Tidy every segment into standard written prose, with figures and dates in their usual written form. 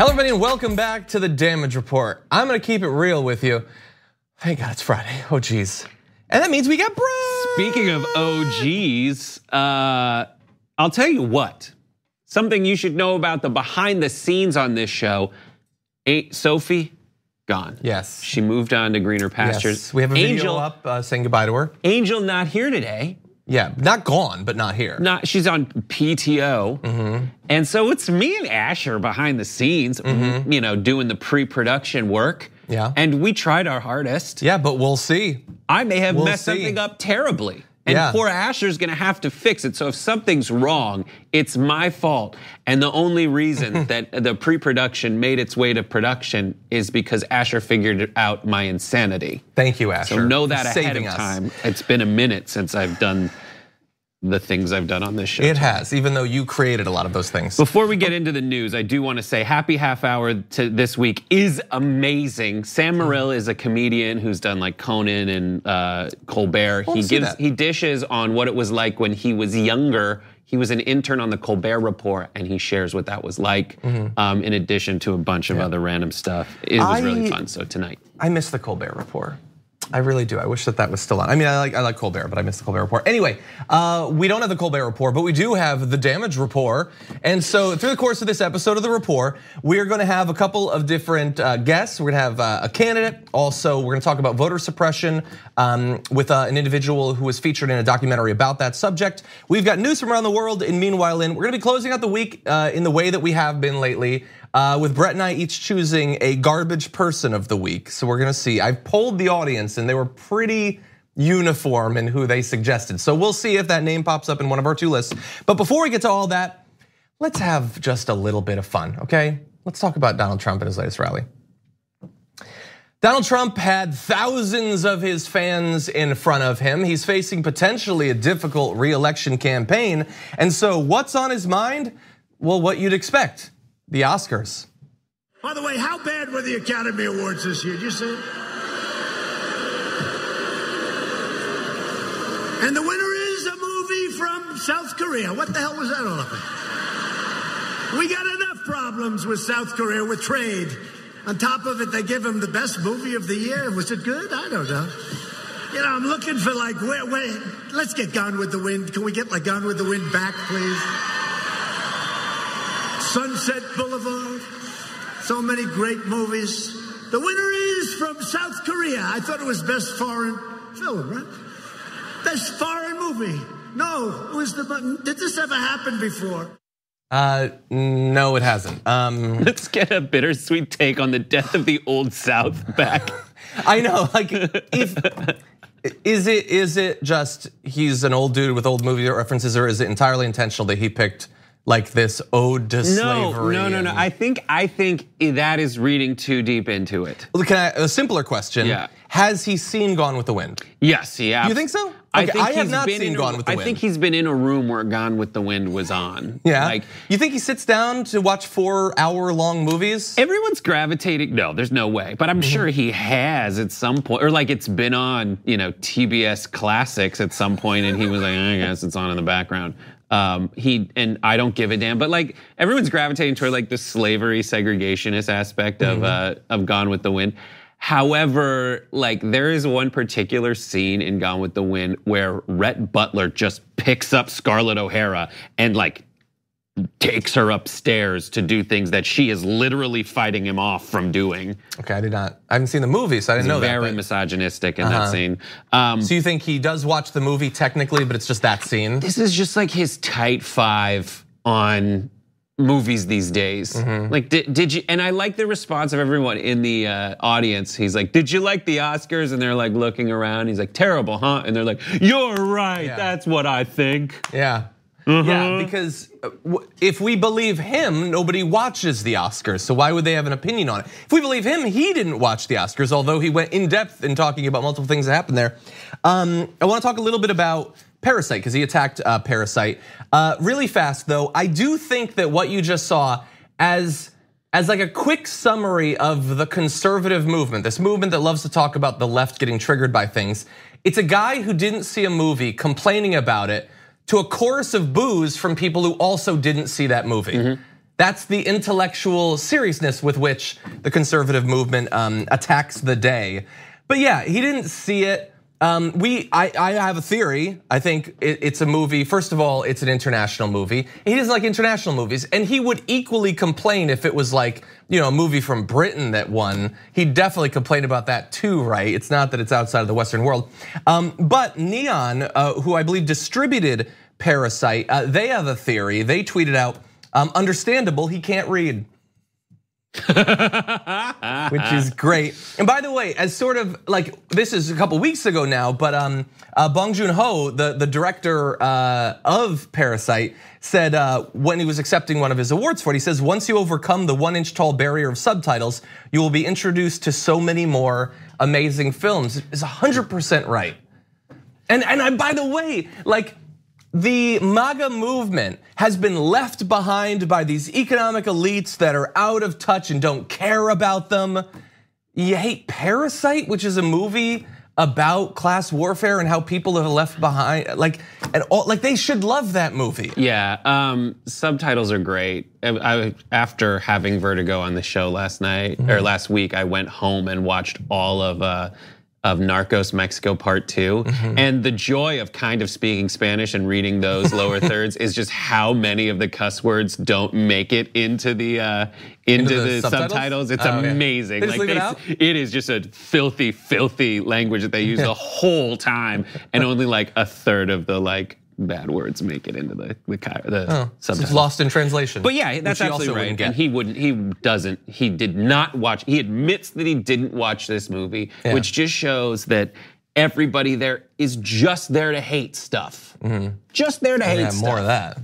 Hello everybody and welcome back to the Damage Report. I'm gonna keep it real with you. Thank God it's Friday, oh geez. And that means we got Brad. Speaking of OGs, I'll tell you what. Something you should know about the behind the scenes on this show. Sophie, gone. Yes. She moved on to greener pastures. Yes. We have a video up saying goodbye to her. Angel not here today. Yeah, not gone, but not here. She's on PTO. And so it's me and Asher behind the scenes, you know, doing the pre-production work. Yeah. And we tried our hardest. Yeah, but we'll see. I may have messed something up terribly. And poor Asher's gonna have to fix it. So if something's wrong, it's my fault. And the only reason that the pre-production made its way to production is because Asher figured out my insanity. Thank you, Asher. So know that ahead of time. It's been a minute since I've done the things I've done on this show. It has, even though you created a lot of those things. Before we get into the news, I do want to say happy half hour to this week is amazing. Sam Morril is a comedian who's done like Conan and Colbert. He dishes on what it was like when he was younger. He was an intern on the Colbert Report, and he shares what that was like, in addition to a bunch of other random stuff. It was really fun. So tonight, I miss the Colbert Report. I really do. I wish that was still on. I mean, I like Colbert, but I miss the Colbert Report. Anyway, we don't have the Colbert Report, but we do have the Damage Report. And so through the course of this episode of the Report, we're gonna have a couple of different guests. We're gonna have a candidate. Also, we're gonna talk about voter suppression with an individual who was featured in a documentary about that subject. We've got news from around the world. And meanwhile, we're gonna be closing out the week in the way that we have been lately. With Brett and I each choosing a garbage person of the week. So we're gonna see. I've polled the audience and they were pretty uniform in who they suggested. So we'll see if that name pops up in one of our two lists. But before we get to all that, let's have just a little bit of fun, okay? Let's talk about Donald Trump and his latest rally. Donald Trump had thousands of his fans in front of him. He's facing potentially a difficult re-election campaign. And so what's on his mind? Well, what you'd expect. The Oscars. By the way, how bad were the Academy Awards this year? Did you see it? And the winner is a movie from South Korea. What the hell was that all about? We got enough problems with South Korea with trade. On top of it, they give him the best movie of the year. Was it good? I don't know. You know, I'm looking for like, let's get Gone with the Wind. Can we get like Gone with the Wind back, please? Sunset Boulevard, so many great movies. The winner is from South Korea. I thought it was best foreign film, right? Best foreign movie. No, it was did this ever happen before? No, it hasn't. Let's get a bittersweet take on the death of the Old South back. I know, like, is it just he's an old dude with old movie references, or is it entirely intentional that he picked like this ode to slavery? No. I think that is reading too deep into it. A simpler question? Yeah. Has he seen Gone with the Wind? Yes, yeah. You think so? Okay, I have not seen Gone with the Wind. I think he's been in a room where Gone with the Wind was on. Yeah. Like, you think he sits down to watch 4-hour-long movies? Everyone's gravitating. No, there's no way. But I'm sure he has at some point, or like it's been on, TBS Classics at some point, and he was like, I guess it's on in the background. And I don't give a damn, but like everyone's gravitating toward like the slavery segregationist aspect of Gone with the Wind. However, like there is one particular scene in Gone with the Wind where Rhett Butler just picks up Scarlett O'Hara and like takes her upstairs to do things that she is literally fighting him off from doing. Okay, I haven't seen the movie, so I didn't know that. Very misogynistic in that scene. So you think he does watch the movie technically, but it's just that scene? This is just like his tight five on movies these days. Like, did you? And I like the response of everyone in the audience. He's like, "Did you like the Oscars?" And they're like looking around. He's like, "Terrible, huh?" And they're like, "You're right. Yeah. That's what I think." Yeah. Yeah, because if we believe him, nobody watches the Oscars, so why would they have an opinion on it? If we believe him, he didn't watch the Oscars, although he went in depth in talking about multiple things that happened there. I wanna talk a little bit about Parasite, because he attacked Parasite. Really fast though, I do think that what you just saw as like a quick summary of the conservative movement, this movement that loves to talk about the left getting triggered by things, it's a guy who didn't see a movie complaining about it to a chorus of boos from people who also didn't see that movie. That's the intellectual seriousness with which the conservative movement attacks the day. But yeah, he didn't see it. I have a theory. I think it's a movie. First of all, it's an international movie. He doesn't like international movies, and he would equally complain if it was like, a movie from Britain that won. He'd definitely complain about that too, right? It's not that it's outside of the Western world. But Neon, who I believe distributed Parasite, they have a theory. They tweeted out, understandable, he can't read. Which is great. And by the way, as sort of like, this is a couple weeks ago now, but Bong Joon-ho, the director of Parasite, said when he was accepting one of his awards for it, he says, once you overcome the 1-inch tall barrier of subtitles, you will be introduced to so many more amazing films. It's 100% right. And by the way, like, the MAGA movement has been left behind by these economic elites that are out of touch and don't care about them. You hate Parasite, which is a movie about class warfare and how people are left behind. Like they should love that movie. Yeah, subtitles are great. After having Vertigo on the show last night or last week, I went home and watched all of Narcos Mexico Part 2, and the joy of kind of speaking Spanish and reading those lower thirds is just how many of the cuss words don't make it into the subtitles. It's amazing. It is just a filthy, filthy language that they use the whole time, and only like a third of the bad words make it into the subtitles. It's lost in translation. But yeah, that's absolutely right. And he did not watch, he admits that he didn't watch this movie, which just shows that everybody there is just there to hate stuff. Just there to hate stuff. More of that,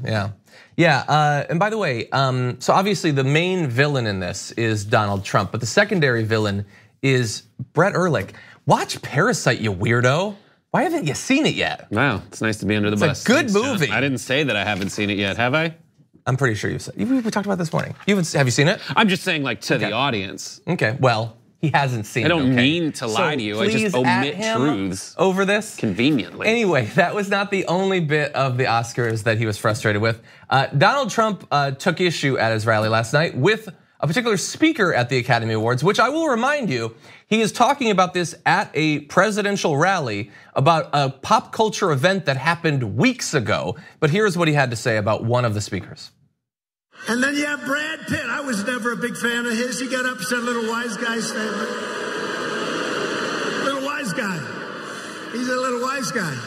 yeah. And by the way, so obviously the main villain in this is Donald Trump, but the secondary villain is Brett Erlich. Watch Parasite, you weirdo. Why haven't you seen it yet? Wow, it's nice to be under the bus. It's a good movie. I didn't say that I haven't seen it yet, have I? I'm pretty sure you said. We talked about this morning. Have you seen it? I'm just saying, to the audience. Okay, well, he hasn't seen it. I don't mean to lie to you. I just omit truths over this conveniently. Anyway, that was not the only bit of the Oscars that he was frustrated with. Donald Trump took issue at his rally last night with a particular speaker at the Academy Awards, which I will remind you, he is talking about this at a presidential rally about a pop culture event that happened weeks ago. But here's what he had to say about one of the speakers. And then you have Brad Pitt. I was never a big fan of his. He got up and said little wise guy statement. Little wise guy. He's a little wise guy.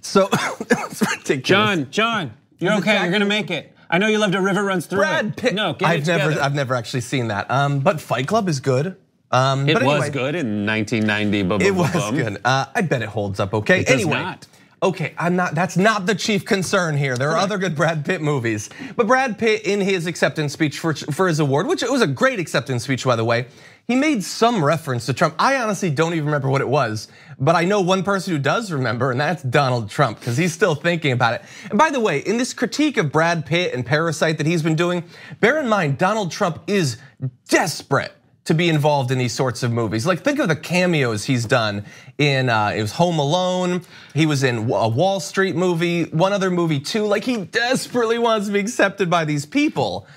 So it's ridiculous. John, you're okay. You're gonna make it. I know you loved A River Runs Through Brad Pitt. No, get it together. I've never actually seen that. But Fight Club is good. It was good in 1990. It was good. I bet it holds up okay. It does not. Okay, that's not the chief concern here. There are other good Brad Pitt movies. But Brad Pitt, in his acceptance speech for his award, which it was a great acceptance speech, by the way, he made some reference to Trump. I honestly don't even remember what it was, but I know one person who does remember, and that's Donald Trump, because he's still thinking about it. And by the way, in this critique of Brad Pitt and Parasite that he's been doing, bear in mind, Donald Trump is desperate to be involved in these sorts of movies. Like, think of the cameos he's done in, it was Home Alone, he was in a Wall Street movie, one other movie too. Like, he desperately wants to be accepted by these people.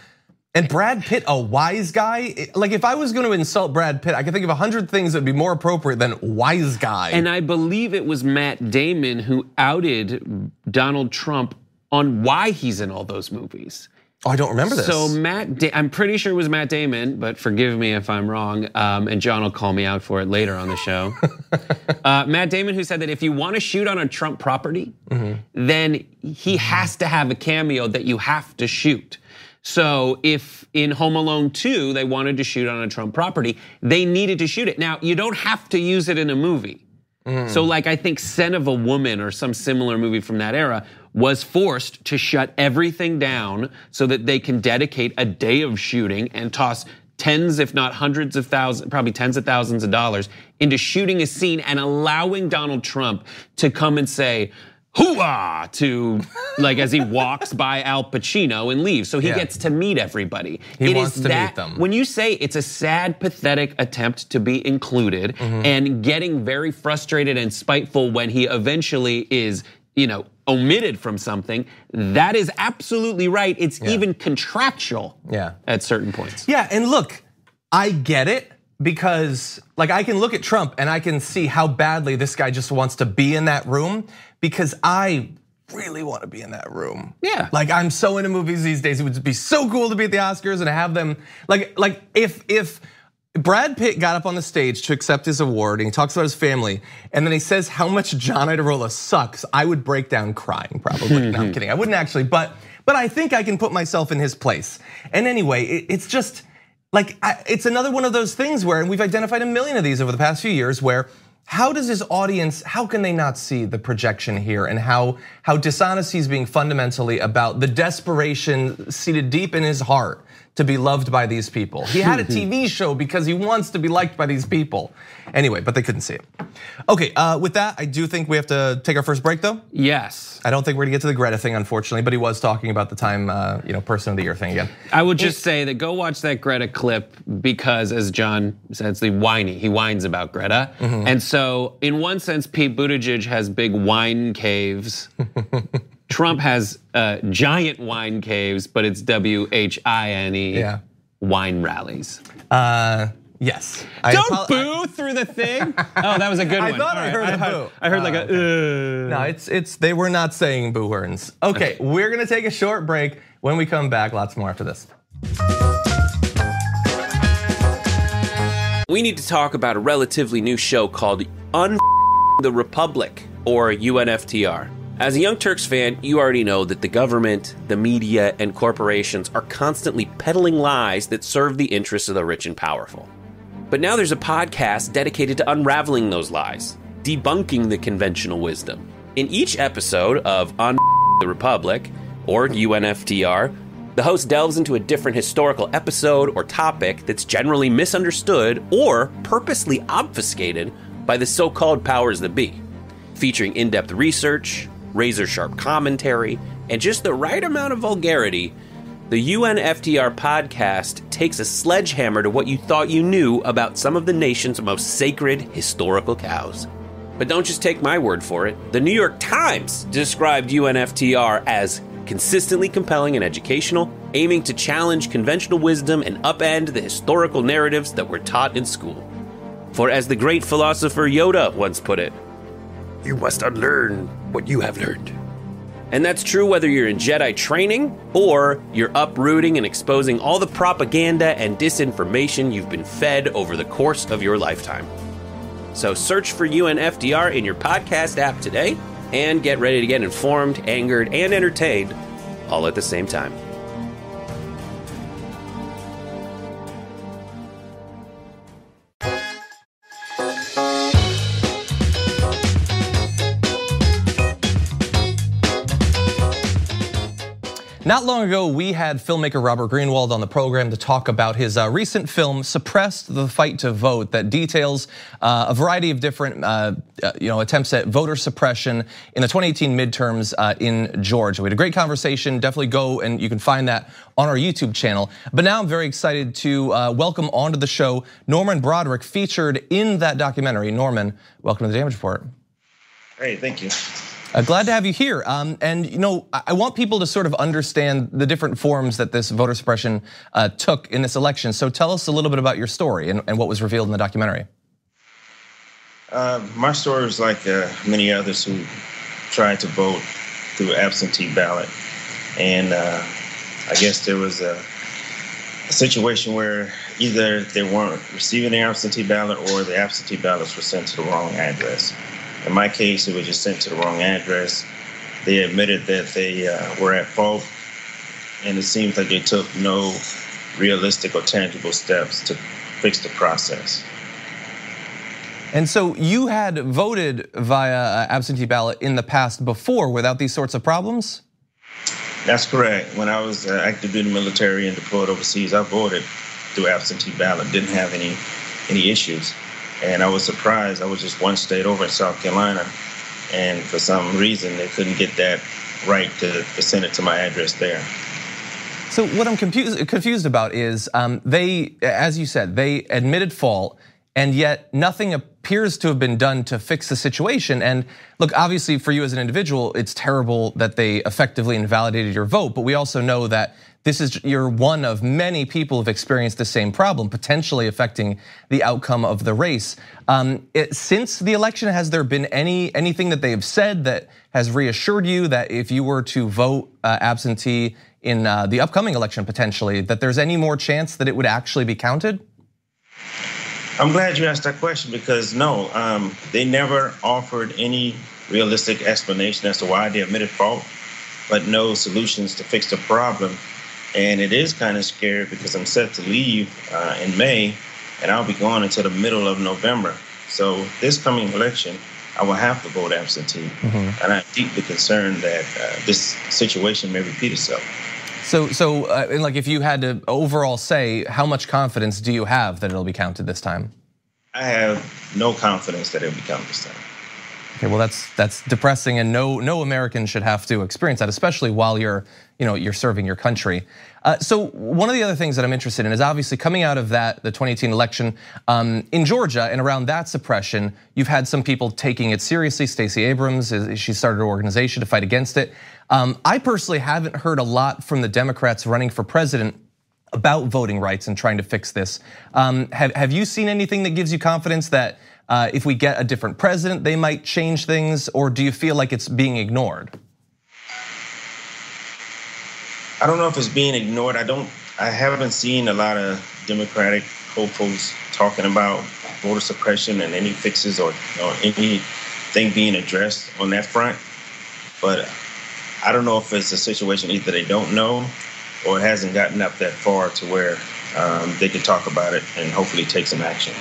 And Brad Pitt, a wise guy? Like, if I was gonna insult Brad Pitt, I could think of 100 things that would be more appropriate than wise guy. And I believe it was Matt Damon who outed Donald Trump on why he's in all those movies. Oh, I don't remember this. So I'm pretty sure it was Matt Damon, but forgive me if I'm wrong, and John will call me out for it later on the show. Matt Damon, who said that if you want to shoot on a Trump property, then he has to have a cameo that you have to shoot. So if in Home Alone 2, they wanted to shoot on a Trump property, they needed to shoot it. Now, you don't have to use it in a movie. So like, I think Scent of a Woman or some similar movie from that era was forced to shut everything down so that they can dedicate a day of shooting and toss tens, if not hundreds of thousands, probably tens of thousands of dollars into shooting a scene and allowing Donald Trump to come and say, hoo-ah, to, like, as he walks by Al Pacino and leaves. So he gets to meet everybody. He wants to meet them. When you say it's a sad, pathetic attempt to be included and getting very frustrated and spiteful when he eventually is, omitted from something, that is absolutely right. It's even contractual at certain points. Yeah, and look, I get it because like I can look at Trump and I can see how badly this guy just wants to be in that room because I really want to be in that room. Yeah. Like I'm so into movies these days. It would be so cool to be at the Oscars and have them like if Brad Pitt got up on the stage to accept his award and he talks about his family and then he says how much John Iadarola sucks, I would break down crying probably. No, I'm kidding. I wouldn't actually, but I think I can put myself in his place. And anyway, it's just like it's another one of those things where, and we've identified a million of these over the past few years, where how does his audience, how can they not see the projection here and how dishonesty is being fundamentally about the desperation seated deep in his heart to be loved by these people. He had a TV show because he wants to be liked by these people. Anyway, but they couldn't see it. Okay, with that, I do think we have to take our first break though. Yes. I don't think we're gonna get to the Greta thing, unfortunately, but he was talking about the Time Person of the Year thing again. I would just say that go watch that Greta clip because, as John says, he whines about Greta. And so in one sense, Pete Buttigieg has big wine caves. Trump has giant wine caves, but it's WHINE wine rallies. Yes. Don't boo through the thing. Oh, that was a good one. I thought I heard a boo. I heard like a. No, it's they were not saying boo words. Okay, we're gonna take a short break. When we come back, lots more after this. We need to talk about a relatively new show called the Republic, or UNFTR. As a Young Turks fan, you already know that the government, the media, and corporations are constantly peddling lies that serve the interests of the rich and powerful. But now there's a podcast dedicated to unraveling those lies, debunking the conventional wisdom. In each episode of the Republic, or UNFTR, the host delves into a different historical episode or topic that's generally misunderstood or purposely obfuscated by the so-called powers that be, featuring in-depth research, razor-sharp commentary, and just the right amount of vulgarity. The UNFTR podcast takes a sledgehammer to what you thought you knew about some of the nation's most sacred historical cows. But don't just take my word for it. The New York Times described UNFTR as consistently compelling and educational, aiming to challenge conventional wisdom and upend the historical narratives that were taught in school. For as the great philosopher Yoda once put it, "You must unlearn what you have learned." And that's true whether you're in Jedi training or you're uprooting and exposing all the propaganda and disinformation you've been fed over the course of your lifetime. So search for UNFTR in your podcast app today and get ready to get informed, angered, and entertained all at the same time. Not long ago, we had filmmaker Robert Greenwald on the program to talk about his recent film, Suppressed: The Fight to Vote, that details a variety of different attempts at voter suppression in the 2018 midterms in Georgia. We had a great conversation. Definitely go and you can find that on our YouTube channel. But now I'm very excited to welcome onto the show Norman Broderick, featured in that documentary. Norman, welcome to the Damage Report. Hey, thank you. Glad to have you here. And I want people to sort of understand the different forms that this voter suppression took in this election. So tell us a little bit about your story and what was revealed in the documentary. My story is like many others who tried to vote through absentee ballot. And I guess there was a situation where either they weren't receiving the absentee ballot or the absentee ballots were sent to the wrong address. In my case, it was just sent to the wrong address. They admitted that they were at fault, and it seems like they took no realistic or tangible steps to fix the process. And so you had voted via absentee ballot in the past before without these sorts of problems? That's correct. When I was active duty military and deployed overseas, I voted through absentee ballot, didn't have any issues. And I was surprised. I was just one state over in South Carolina, and for some reason they couldn't get that right to send it to my address there. So what I'm confused about is they, as you said, they admitted fault and yet nothing appears to have been done to fix the situation. And look, obviously for you as an individual, it's terrible that they effectively invalidated your vote, but we also know that you're one of many people who've experienced the same problem, potentially affecting the outcome of the race. Since the election, has there been anything that they have said that has reassured you that if you were to vote absentee in the upcoming election potentially, that there's any more chance that it would actually be counted? I'm glad you asked that question because no, they never offered any realistic explanation as to why they admitted fault, but no solutions to fix the problem. And it is kind of scary because I'm set to leave in May, and I'll be gone until the middle of November. So this coming election, I will have to vote absentee. And I'm deeply concerned that this situation may repeat itself. So like if you had to overall say, how much confidence do you have that it'll be counted this time? I have no confidence that it'll be counted this time. Okay, well that's depressing, and no American should have to experience that, especially while you're serving your country. So one of the other things that I'm interested in is obviously coming out of the 2018 election in Georgia and around that suppression, you've had some people taking it seriously. Stacey Abrams, she started an organization to fight against it. I personally haven't heard a lot from the Democrats running for president about voting rights and trying to fix this. Have you seen anything that gives you confidence that if we get a different president, they might change things, or do you feel like it's being ignored? I don't know if it's being ignored. I haven't seen a lot of Democratic hopefuls talking about voter suppression and any fixes or anything being addressed on that front. But I don't know if it's a situation either they don't know or it hasn't gotten up that far to where they can talk about it and hopefully take some action.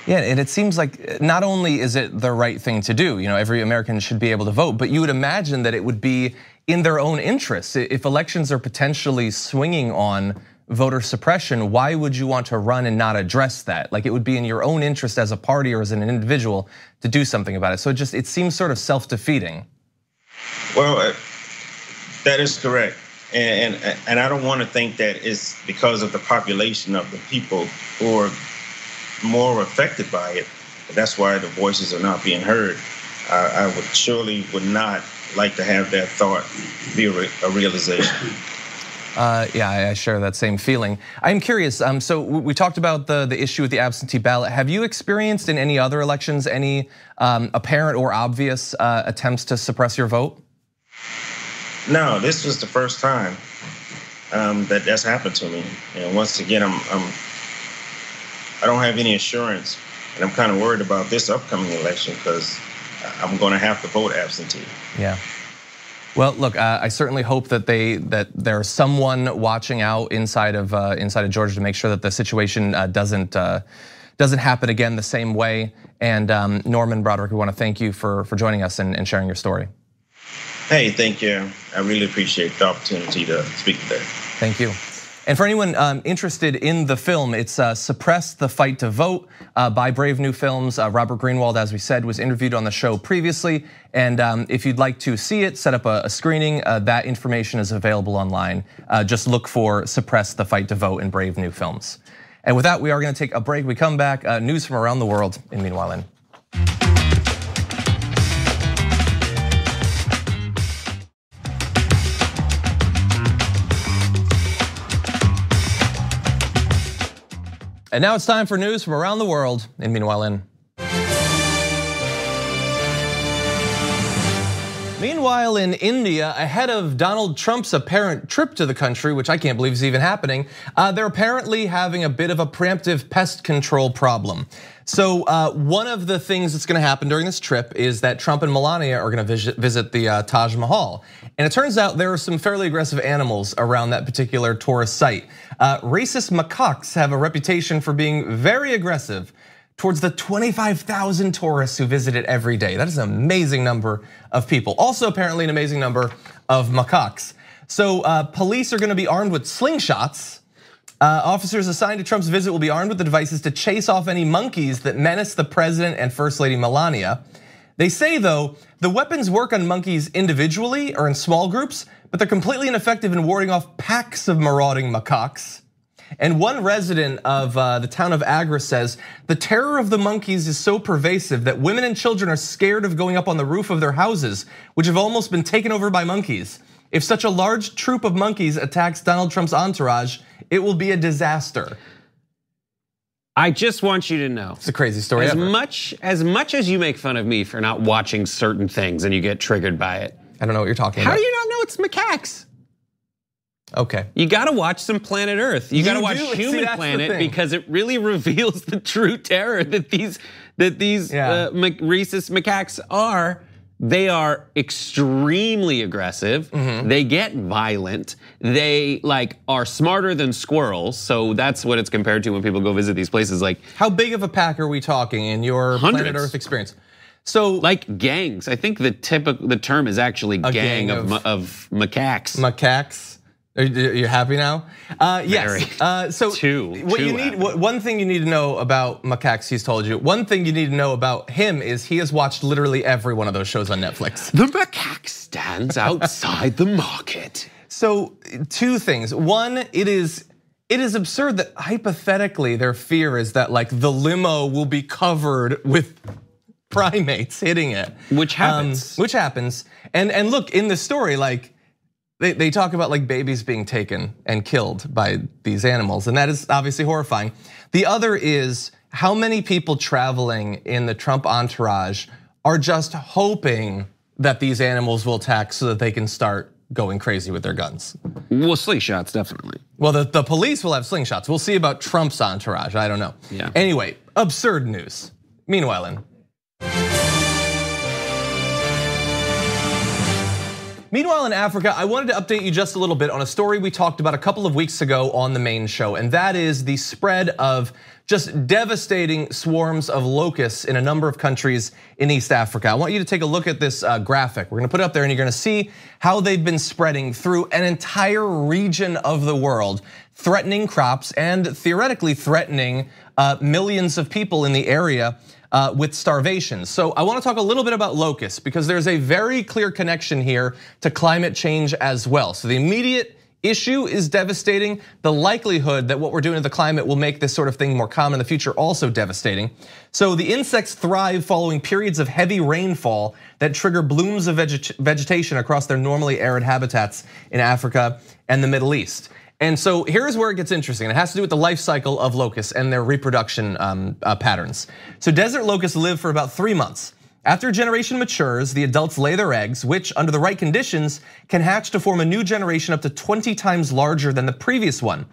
Yeah, and it seems like not only is it the right thing to do, every American should be able to vote, but you would imagine that it would be in their own interests. If elections are potentially swinging on voter suppression, why would you want to run and not address that? Like it would be in your own interest as a party or as an individual to do something about it. So it seems sort of self-defeating. Well, that is correct. And I don't want to think that it's because of the population of the people who are more affected by it. That's why the voices are not being heard. I would not like to have that thought be a realization. Yeah, I share that same feeling. I'm curious, so we talked about the issue with the absentee ballot. Have you experienced in any other elections any apparent or obvious attempts to suppress your vote? No, this was the first time that's happened to me. And once again, I don't have any assurance, and I'm kind of worried about this upcoming election because I'm going to have to vote absentee. Yeah. Well, look, I certainly hope that there's someone watching out inside of Georgia to make sure that the situation doesn't happen again the same way. And Norman, Broderick, we want to thank you for joining us and sharing your story. Hey, thank you. I really appreciate the opportunity to speak today. Thank you. And for anyone interested in the film, it's Suppress the Fight to Vote by Brave New Films. Robert Greenwald, as we said, was interviewed on the show previously. And if you'd like to see it, set up a screening, that information is available online. Just look for Suppress the Fight to Vote in Brave New Films. And with that, we are gonna take a break. We come back, news from around the world in Meanwhile In. And now it's time for news from around the world in Meanwhile In. Meanwhile, in India, ahead of Donald Trump's apparent trip to the country, which I can't believe is even happening, they're apparently having a bit of a preemptive pest control problem. So one of the things that's gonna happen during this trip is that Trump and Melania are gonna visit the Taj Mahal. And it turns out there are some fairly aggressive animals around that particular tourist site. Racist macaques have a reputation for being very aggressive towards the 25,000 tourists who visit it every day. That is an amazing number of people. Also apparently an amazing number of macaques. So police are gonna be armed with slingshots. Officers assigned to Trump's visit will be armed with the devices to chase off any monkeys that menace the president and First Lady Melania. They say though, the weapons work on monkeys individually or in small groups, but they're completely ineffective in warding off packs of marauding macaques. And one resident of the town of Agra says, the terror of the monkeys is so pervasive that women and children are scared of going up on the roof of their houses, which have almost been taken over by monkeys. If such a large troop of monkeys attacks Donald Trump's entourage, it will be a disaster. I just want you to know. It's a crazy story as much as you make fun of me for not watching certain things and you get triggered by it. I don't know what you're talking about. How do you not know it's macaques? Okay. You gotta watch some Planet Earth. You gotta watch Human Planet because it really reveals the true terror that these rhesus macaques are. They are extremely aggressive. They get violent. They are smarter than squirrels. So that's what it's compared to when people go visit these places. Like, how big of a pack are we talking in your Planet Earth experience? So like gangs. I think the term is actually gang of macaques. Macaques. Are you happy now? Yes. So one thing you need to know about macaques, he's told you. One thing you need to know about him is he has watched literally every one of those shows on Netflix. The macaque stands outside the market. So 2 things. One, it is absurd that hypothetically their fear is that the limo will be covered with primates hitting it. Which happens. And look, in the story, they talk about babies being taken and killed by these animals, and that is obviously horrifying. The other is how many people traveling in the Trump entourage are just hoping that these animals will attack so that they can start going crazy with their guns. Well, slingshots, definitely. Well, the police will have slingshots. We'll see about Trump's entourage, I don't know. Yeah. Anyway, absurd news. Meanwhile, in Africa, I wanted to update you just a little bit on a story we talked about a couple of weeks ago on the main show, and that is the spread of just devastating swarms of locusts in a number of countries in East Africa. I want you to take a look at this graphic. We're gonna put it up there and you're gonna see how they've been spreading through an entire region of the world, threatening crops and theoretically threatening millions of people in the area with starvation. So I wanna talk a little bit about locusts because there's a very clear connection here to climate change as well. So the immediate issue is devastating. The likelihood that what we're doing to the climate will make this sort of thing more common in the future also devastating. So the insects thrive following periods of heavy rainfall that trigger blooms of vegetation across their normally arid habitats in Africa and the Middle East. And so here's where it gets interesting. It has to do with the life cycle of locusts and their reproduction patterns. So desert locusts live for about 3 months. After a generation matures, the adults lay their eggs, which under the right conditions can hatch to form a new generation up to 20 times larger than the previous one.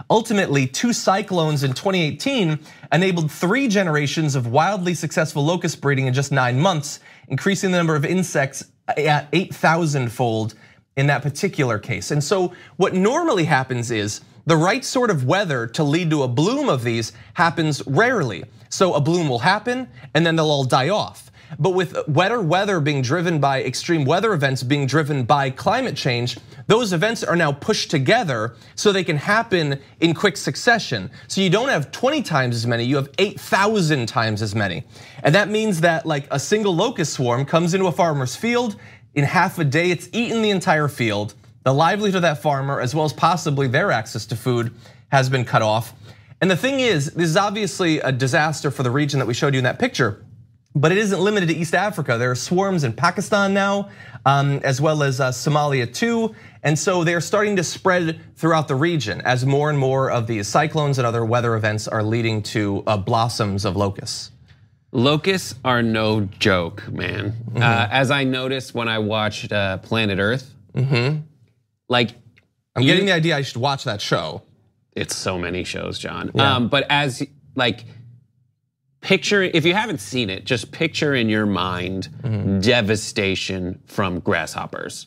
Ultimately, 2 cyclones in 2018 enabled 3 generations of wildly successful locust breeding in just 9 months, increasing the number of insects at 8,000-fold in that particular case. And so what normally happens is the right sort of weather to lead to a bloom of these happens rarely. So a bloom will happen and then they'll all die off. But with wetter weather being driven by extreme weather events being driven by climate change, those events are now pushed together so they can happen in quick succession. So you don't have 20 times as many, you have 8,000 times as many. And that means that a single locust swarm comes into a farmer's field, in half a day it's eaten the entire field. The livelihood of that farmer, as well as possibly their access to food, has been cut off. And the thing is, this is obviously a disaster for the region that we showed you in that picture. But it isn't limited to East Africa. There are swarms in Pakistan now, as well as Somalia too. And so they're starting to spread throughout the region as more and more of these cyclones and other weather events are leading to blossoms of locusts. Locusts are no joke, man. As I noticed when I watched Planet Earth, I'm getting the idea I should watch that show. It's so many shows, John. Yeah. But as picture, if you haven't seen it, just picture in your mind devastation from grasshoppers.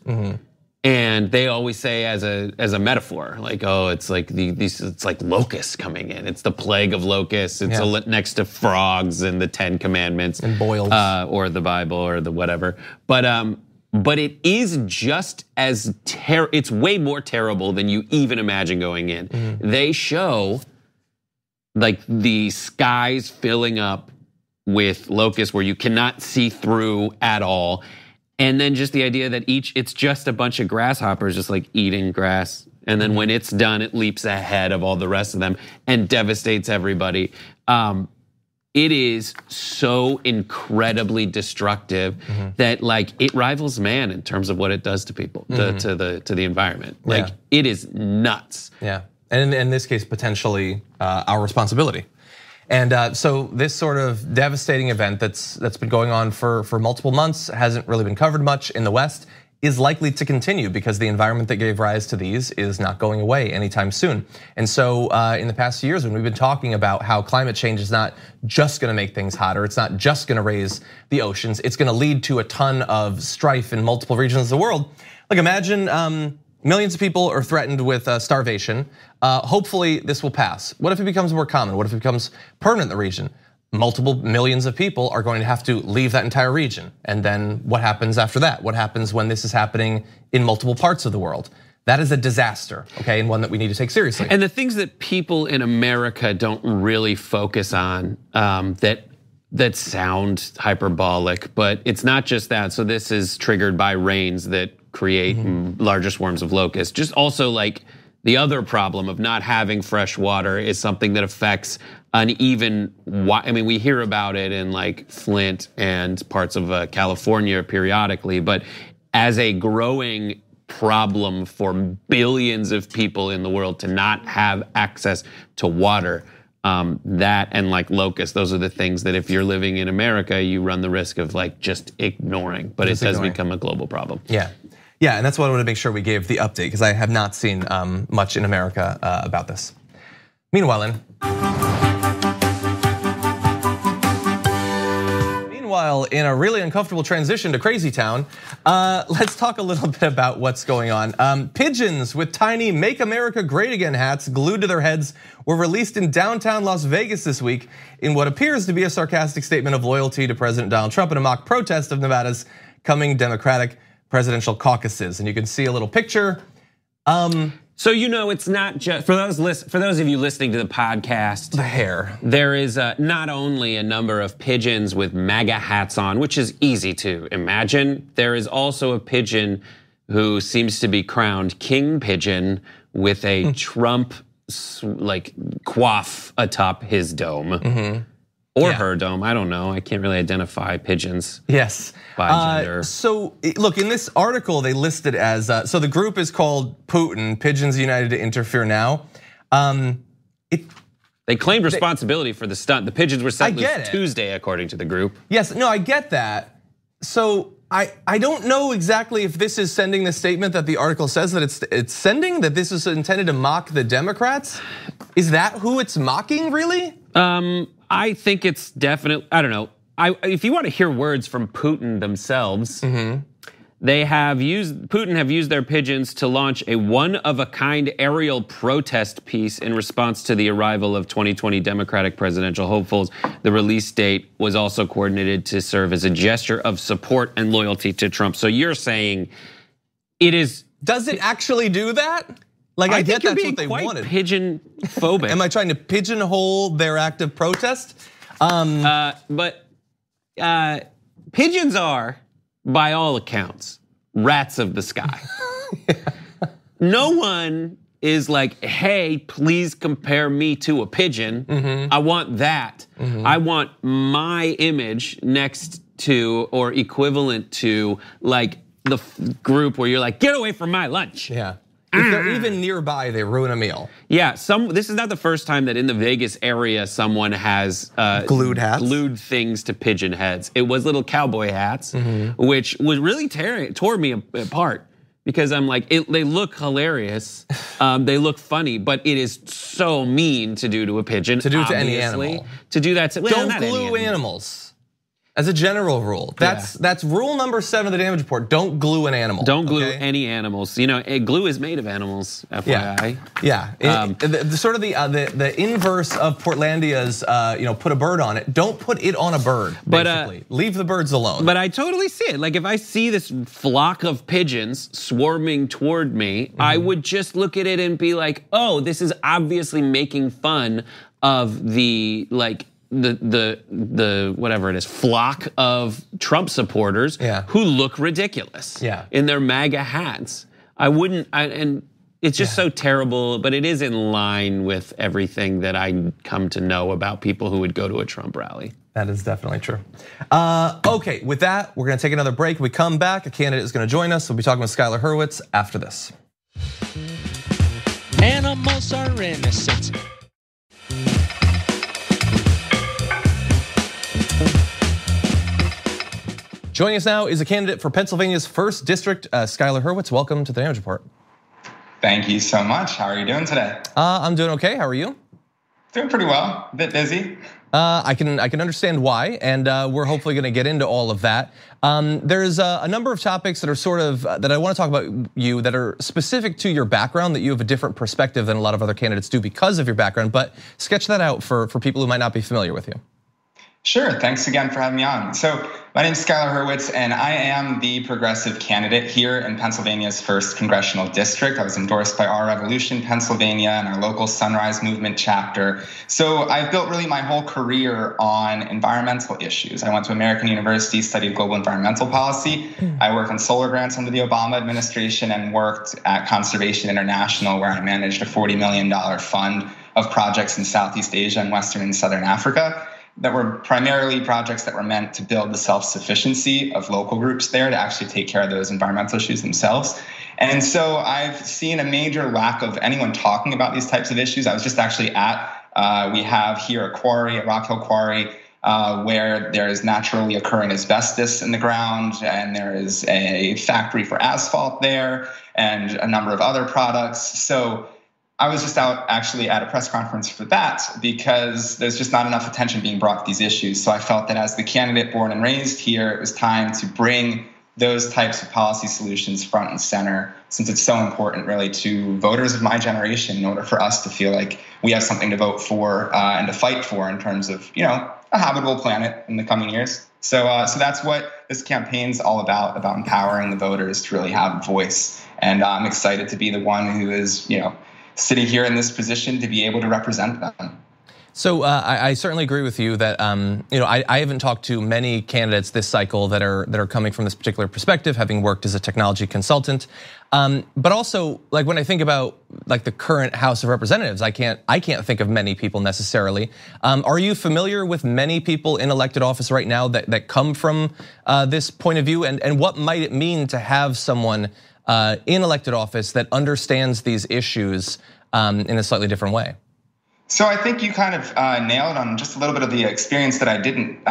And they always say as a metaphor, it's like locusts coming in. It's the plague of locusts. It's next to frogs and the 10 Commandments and boils, or the Bible or the whatever. But it is just as it's way more terrible than you even imagine going in. They show the skies filling up with locusts where you cannot see through at all. And then just the idea that it's just a bunch of grasshoppers just eating grass And then when it's done, it leaps ahead of all the rest of them and devastates everybody. It is so incredibly destructive that like it rivals man in terms of what it does to people, to the environment. Like it is nuts. Yeah, and in this case, potentially our responsibility. And so this sort of devastating event that's been going on for multiple months, hasn't really been covered much in the West, is likely to continue because the environment that gave rise to these is not going away anytime soon. And so in the past years, when we've been talking about how climate change is not just gonna make things hotter, it's not just gonna raise the oceans, it's gonna lead to a ton of strife in multiple regions of the world. Like imagine millions of people are threatened with starvation. Hopefully this will pass. What if it becomes more common? What if it becomes permanent in the region? Multiple millions of people are going to have to leave that entire region. And then what happens after that? What happens when this is happening in multiple parts of the world? That is a disaster, okay, and one that we need to take seriously. And the things that people in America don't really focus on that sound hyperbolic, but it's not just that. So this is triggered by rains that create larger swarms of locusts. Just also like the other problem of not having fresh water is something that affects uneven. I mean, we hear about it in like Flint and parts of California periodically, but as a growing problem for billions of people in the world to not have access to water, that and like locusts, those are the things that if you're living in America, you run the risk of like just ignoring, but it does become a global problem. Yeah, and that's why I want to make sure we gave the update because I have not seen much in America about this. Meanwhile, in a really uncomfortable transition to Crazy Town, let's talk a little bit about what's going on. Pigeons with tiny "Make America Great Again" hats glued to their heads were released in downtown Las Vegas this week in what appears to be a sarcastic statement of loyalty to President Donald Trump in a mock protest of Nevada's coming Democratic presidential caucuses. And you can see a little picture. So you know, it's not just for those of you listening to the podcast. The hair. There is not only a number of pigeons with MAGA hats on, which is easy to imagine. There is also a pigeon who seems to be crowned king pigeon with a Trump like coif atop his dome. Or her dome, I don't know. I can't really identify pigeons. Yes. By gender. So look, in this article they listed as, so the group is called Putin, Pigeons United to Interfere Now. They claimed responsibility for the stunt. The pigeons were set loose Tuesday, according to the group. Yes, no, I get that. So I don't know exactly if this is sending the statement that the article says that it's sending, that this is intended to mock the Democrats. Is that who it's mocking, really? I think it's definitely, I don't know. If you want to hear words from Putin themselves, Putin have used their pigeons to launch a one-of-a-kind aerial protest piece in response to the arrival of 2020 Democratic presidential hopefuls. The release date was also coordinated to serve as a gesture of support and loyalty to Trump. So you're saying it is. Does it actually do that? Like I get that's what they wanted. Pigeon phobic. Am I trying to pigeonhole their act of protest? But pigeons are, by all accounts, rats of the sky. No one is like, hey, please compare me to a pigeon. I want that. I want my image next to or equivalent to like the group where you're like, get away from my lunch. Yeah. If they're even nearby, they ruin a meal. Yeah, this is not the first time that in the Vegas area someone has glued things to pigeon heads. It was little cowboy hats, which was really tore me apart because I'm like, they look hilarious, they look funny, but it is so mean to do to a pigeon. To do to any animal. To do that to don't glue animals. As a general rule, that's rule number 7 of the damage report. Don't glue an animal. Don't glue any animals. You know, glue is made of animals. FYI. Yeah. Sort of the inverse of Portlandia's, put a bird on it. Don't put it on a bird. Basically, leave the birds alone. But I totally see it. Like if I see this flock of pigeons swarming toward me, I would just look at it and be like, oh, this is obviously making fun of the the whatever it is, flock of Trump supporters who look ridiculous in their MAGA hats. And It's just so terrible, but it is in line with everything that I come to know about people who would go to a Trump rally. That is definitely true. Okay, with that, we're gonna take another break. When we come back, a candidate is gonna join us. We'll be talking with Skylar Hurwitz after this. Animals are innocent. Joining us now is a candidate for Pennsylvania's 1st District, Skylar Hurwitz. Welcome to the Damage Report. Thank you so much. How are you doing today? I'm doing okay. How are you? Doing pretty well. A bit busy. I can understand why, and we're hopefully going to get into all of that. There's a number of topics that are sort of that I want to talk about you that are specific to your background, that you have a different perspective than a lot of other candidates do because of your background. But sketch that out for people who might not be familiar with you. Sure. Thanks again for having me on. So my name is Skylar Hurwitz, and I am the progressive candidate here in Pennsylvania's 1st Congressional District. I was endorsed by Our Revolution Pennsylvania and our local Sunrise Movement chapter. So I've built really my whole career on environmental issues. I went to American University, studied global environmental policy. I worked on solar grants under the Obama administration and worked at Conservation International, where I managed a $40 million fund of projects in Southeast Asia and Western and Southern Africa that were primarily projects that were meant to build the self-sufficiency of local groups there to actually take care of those environmental issues themselves. And so I've seen a major lack of anyone talking about these types of issues. I was just actually we have here a quarry, a Rock Hill quarry, where there is naturally occurring asbestos in the ground, and there is a factory for asphalt there and a number of other products. So I was just out actually at a press conference for that because there's just not enough attention being brought to these issues. So I felt that as the candidate born and raised here, it was time to bring those types of policy solutions front and center, since it's so important really to voters of my generation in order for us to feel like we have something to vote for and to fight for in terms of, a habitable planet in the coming years. So that's what this campaign's all about empowering the voters to really have a voice. And I'm excited to be the one who is, sitting here in this position to be able to represent them. So I certainly agree with you that I haven't talked to many candidates this cycle that are coming from this particular perspective, having worked as a technology consultant. But also, like when I think about like the current House of Representatives, I can't think of many people necessarily. Are you familiar with many people in elected office right now that come from this point of view, and what might it mean to have someone in elected office that understands these issues in a slightly different way? So I think you kind of nailed on just a little bit of the experience that I didn't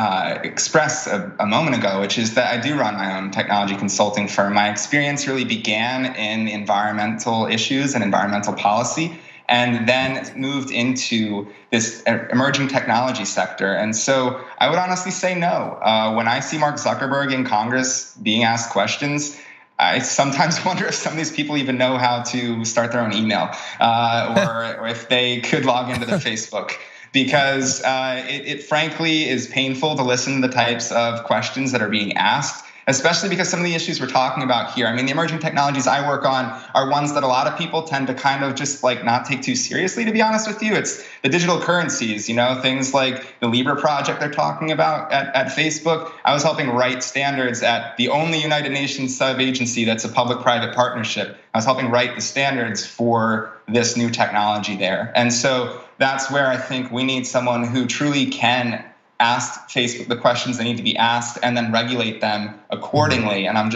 express a moment ago, which is that I do run my own technology consulting firm. My experience really began in environmental issues and environmental policy, and then moved into this emerging technology sector. And so I would honestly say no. When I see Mark Zuckerberg in Congress being asked questions, I sometimes wonder if some of these people even know how to start their own email or if they could log into their Facebook, because it frankly is painful to listen to the types of questions that are being asked, especially because some of the issues we're talking about here, I mean, the emerging technologies I work on are ones that a lot of people tend to kind of just like not take too seriously, to be honest with you. It's the digital currencies, things like the Libra project they're talking about at Facebook. I was helping write standards at the only United Nations sub-agency that's a public-private partnership. I was helping write the standards for this new technology there. And so that's where I think we need someone who truly can ask Facebook the questions that need to be asked and then regulate them accordingly. And I'm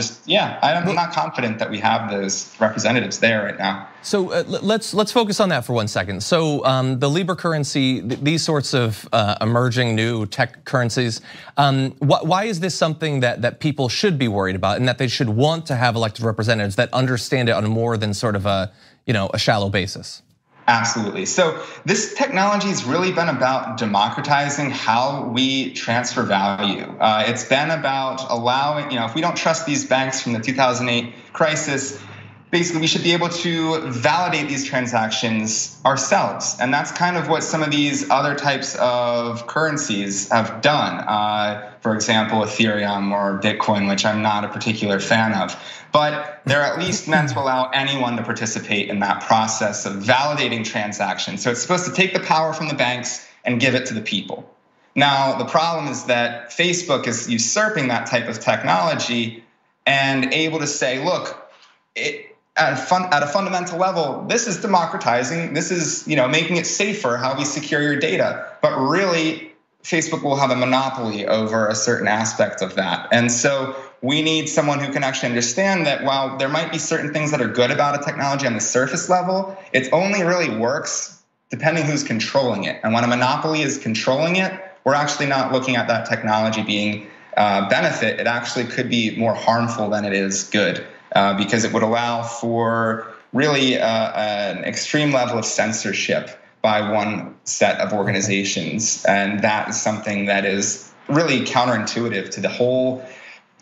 not confident that we have those representatives there right now. So let's focus on that for 1 second. So the Libra currency, these sorts of emerging new tech currencies, why is this something that people should be worried about, and that they should want to have elected representatives that understand it on more than sort of a shallow basis? Absolutely. So this technology has really been about democratizing how we transfer value. It's been about allowing, if we don't trust these banks from the 2008 crisis, basically we should be able to validate these transactions ourselves. And that's kind of what some of these other types of currencies have done. For example, Ethereum or Bitcoin, which I'm not a particular fan of. But they're at least meant to allow anyone to participate in that process of validating transactions. So it's supposed to take the power from the banks and give it to the people. Now, the problem is that Facebook is usurping that type of technology and able to say, look, at a fundamental level, this is democratizing. This is, making it safer how we secure your data. But really, Facebook will have a monopoly over a certain aspect of that. And so we need someone who can actually understand that while there might be certain things that are good about a technology on the surface level, it only really works depending who's controlling it. And when a monopoly is controlling it, we're actually not looking at that technology being benefit. It actually could be more harmful than it is good. Because it would allow for really an extreme level of censorship by one set of organizations. And that is something that is really counterintuitive to the whole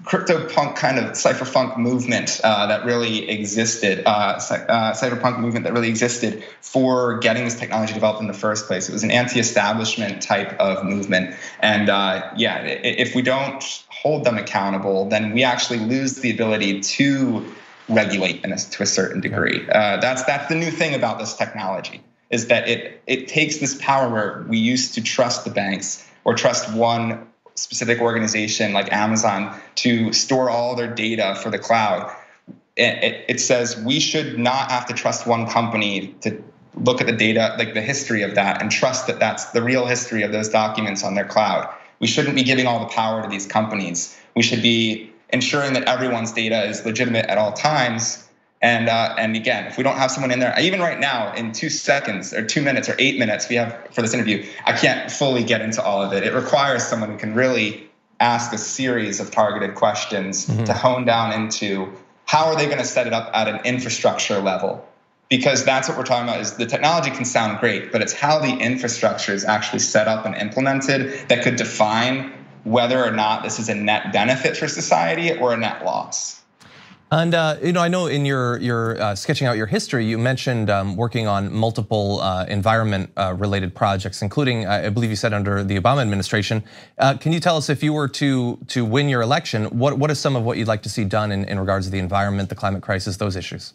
CryptoPunk kind of cypherpunk movement that really existed, cypherpunk movement that really existed for getting this technology developed in the first place. It was an anti-establishment type of movement. And if we don't hold them accountable, then we actually lose the ability to regulate to a certain degree. That's the new thing about this technology, is that it takes this power where we used to trust the banks or trust one specific organization like Amazon to store all their data for the cloud. It says we should not have to trust one company to look at the data, like the history of that, and trust that that's the real history of those documents on their cloud. We shouldn't be giving all the power to these companies. We should be ensuring that everyone's data is legitimate at all times. And again, if we don't have someone in there, even right now in 2 seconds or 2 minutes or 8 minutes we have for this interview, I can't fully get into all of it. It requires someone who can really ask a series of targeted questions to hone down into how are they going to set it up at an infrastructure level? Because that's what we're talking about, is the technology can sound great, but it's how the infrastructure is actually set up and implemented that could define whether or not this is a net benefit for society or a net loss. And I know in your sketching out your history, you mentioned working on multiple environment-related projects, including, I believe you said, under the Obama administration. Can you tell us, if you were to win your election, what is some of what you'd like to see done in regards to the environment, the climate crisis, those issues?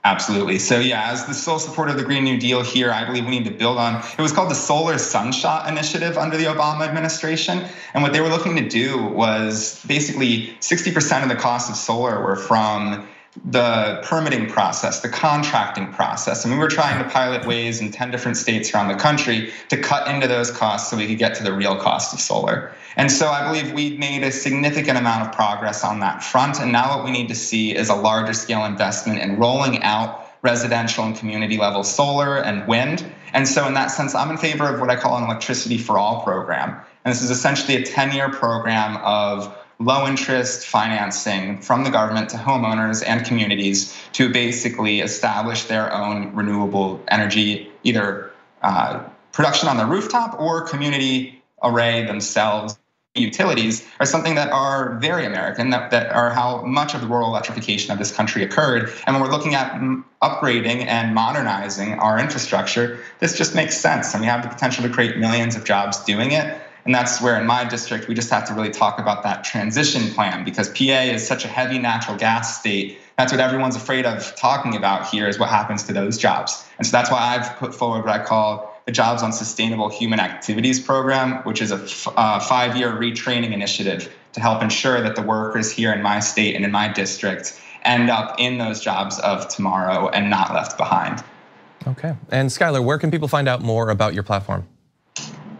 Absolutely. So yeah, as the sole supporter of the Green New Deal here, I believe we need to build on, it was called the Solar Sunshot Initiative under the Obama administration. And what they were looking to do was basically 60% of the cost of solar were from the permitting process, the contracting process. And we were trying to pilot ways in 10 different states around the country to cut into those costs so we could get to the real cost of solar. And so I believe we made a significant amount of progress on that front. And now what we need to see is a larger scale investment in rolling out residential and community level solar and wind. And so in that sense, I'm in favor of what I call an Electricity for All program. And this is essentially a 10-year program of low interest financing from the government to homeowners and communities to basically establish their own renewable energy, either production on the rooftop or community array themselves. Utilities are something that are very American, that are how much of the rural electrification of this country occurred. And when we're looking at upgrading and modernizing our infrastructure, this just makes sense. And we have the potential to create millions of jobs doing it. And that's where in my district, we just have to really talk about that transition plan, because PA is such a heavy natural gas state. That's what everyone's afraid of talking about here, is what happens to those jobs. And so that's why I've put forward what I call the Jobs on Sustainable Human Activities program, which is a 5-year retraining initiative to help ensure that the workers here in my state and in my district end up in those jobs of tomorrow and not left behind. Okay. And Skylar, where can people find out more about your platform?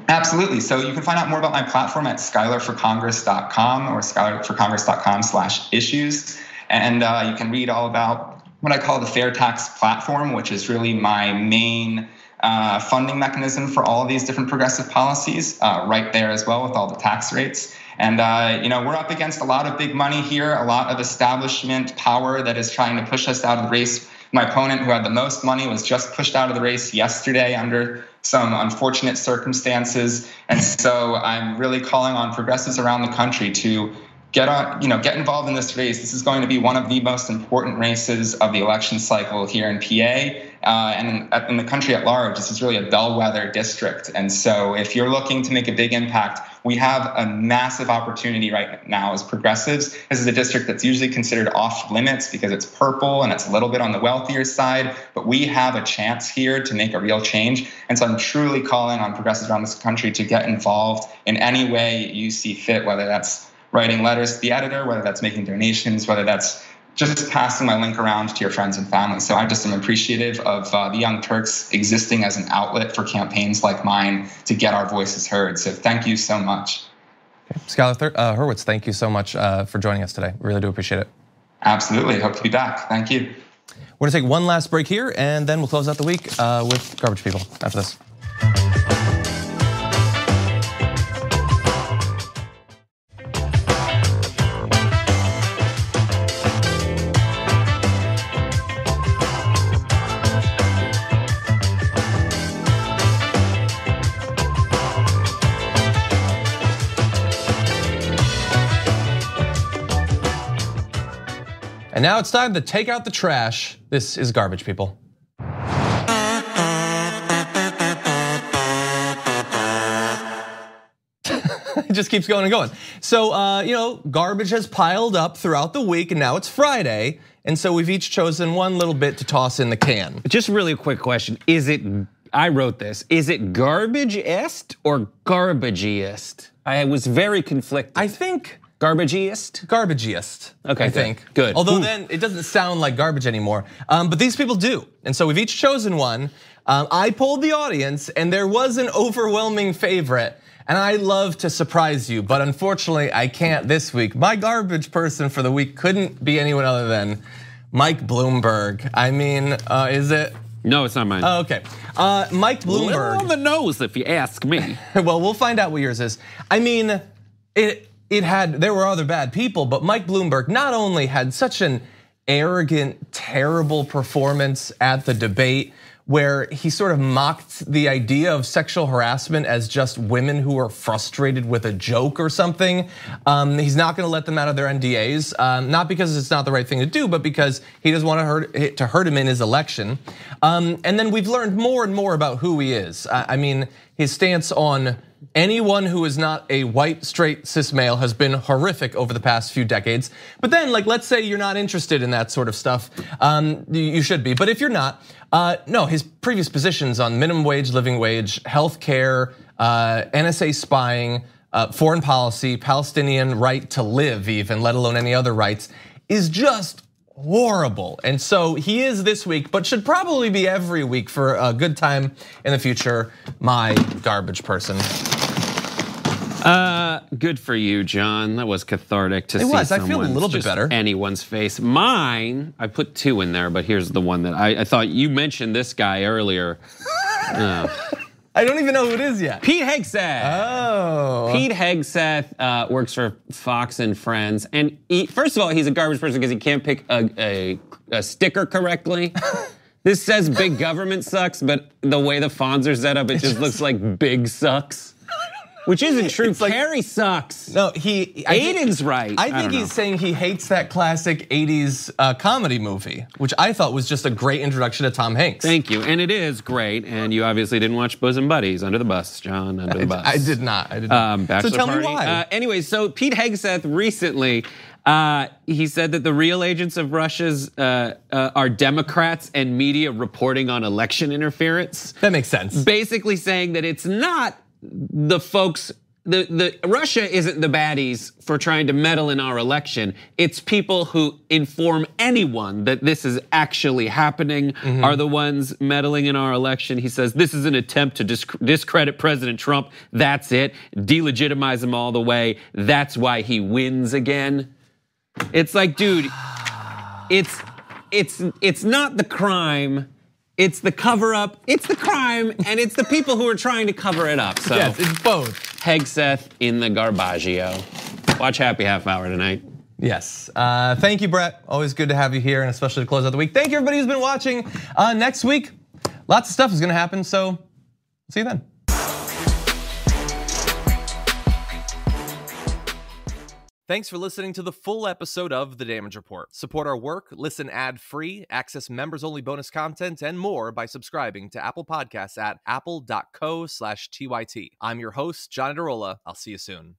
Absolutely. So you can find out more about my platform at skylarforcongress.com or skylarforcongress.com/issues. And you can read all about what I call the Fair Tax Platform, which is really my main funding mechanism for all of these different progressive policies, right there as well with all the tax rates. And we're up against a lot of big money here, a lot of establishment power that is trying to push us out of the race. My opponent, who had the most money, was just pushed out of the race yesterday under some unfortunate circumstances. And so I'm really calling on progressives around the country to get involved in this race. This is going to be one of the most important races of the election cycle here in PA and in the country at large. This is really a bellwether district. And so if you're looking to make a big impact, we have a massive opportunity right now as progressives. This is a district that's usually considered off limits because it's purple and it's a little bit on the wealthier side, but we have a chance here to make a real change. And so I'm truly calling on progressives around this country to get involved in any way you see fit, whether that's writing letters to the editor, whether that's making donations, whether that's just passing my link around to your friends and family. So I just am appreciative of the Young Turks existing as an outlet for campaigns like mine to get our voices heard. So thank you so much. Okay. Skylar Hurwitz, thank you so much for joining us today. Really do appreciate it. Absolutely. Hope to be back. Thank you. We're gonna take one last break here, and then we'll close out the week with Garbage People after this. And now it's time to take out the trash. This is Garbage People. It just keeps going and going. So, garbage has piled up throughout the week, and now it's Friday. And so we've each chosen one little bit to toss in the can. Just really a quick question. I wrote this, is it garbage-est or garbage-iest? I was very conflicted. I think garbage-iest? Garbage-iest, okay, I think. Good. Although then it doesn't sound like garbage anymore. But these people do. And so we've each chosen one. I polled the audience and there was an overwhelming favorite. And I love to surprise you, but unfortunately I can't this week. My garbage person for the week couldn't be anyone other than Mike Bloomberg. I mean, is it? No, it's not mine. Oh, okay. Mike Bloomberg. Little on the nose, if you ask me. Well, we'll find out what yours is. I mean, there were other bad people, but Mike Bloomberg not only had such an arrogant, terrible performance at the debate where he sort of mocked the idea of sexual harassment as just women who are frustrated with a joke or something. He's not gonna let them out of their NDAs, not because it's not the right thing to do, but because he doesn't want to hurt him in his election. And then we've learned more and more about who he is. I mean, his stance on anyone who is not a white, straight, cis male has been horrific over the past few decades. But then, let's say you're not interested in that sort of stuff. You should be, but if you're not, no, his previous positions on minimum wage, living wage, healthcare, NSA spying, foreign policy, Palestinian right to live even, let alone any other rights, is just horrible. And so he is this week, but should probably be every week for a good time in the future, my garbage person. Good for you, John. That was cathartic to see. It was, I feel a little bit better. Anyone's face. Mine, I put two in there, but here's the one that I thought you mentioned this guy earlier. I don't even know who it is yet. Pete Hegseth. Oh. Pete Hegseth works for Fox and Friends. And first of all, he's a garbage person because he can't pick a sticker correctly. This says big government sucks, but the way the fonts are set up, it just looks like big sucks. Which isn't true. Carrie sucks. No, Aiden's right. I think he's saying he hates that classic 80s comedy movie, which I thought was just a great introduction to Tom Hanks. Thank you, and it is great. And you obviously didn't watch Bosom Buddies. Under the bus, John, under the bus. I did not. Bachelor so tell party. me why. Anyway, so Pete Hegseth recently, he said that the real agents of Russia's are Democrats and media reporting on election interference. That makes sense. Basically saying that it's not the folks, the Russia isn't the baddies for trying to meddle in our election. It's people who inform anyone that this is actually happening are the ones meddling in our election. He says this is an attempt to discredit President Trump. That's it. Delegitimize him all the way. That's why he wins again. It's like, dude, it's not the crime. It's the cover up, it's the crime, and it's the people who are trying to cover it up. So yes, it's both. Hegseth in the Garbaggio. Watch Happy Half Hour tonight. Yes, thank you, Brett. Always good to have you here, and especially to close out the week. Thank you, everybody who's been watching. Next week, lots of stuff is gonna happen, so see you then. Thanks for listening to the full episode of The Damage Report. Support our work, listen ad-free, access members-only bonus content, and more by subscribing to Apple Podcasts at apple.co/TYT. I'm your host, John Derola. I'll see you soon.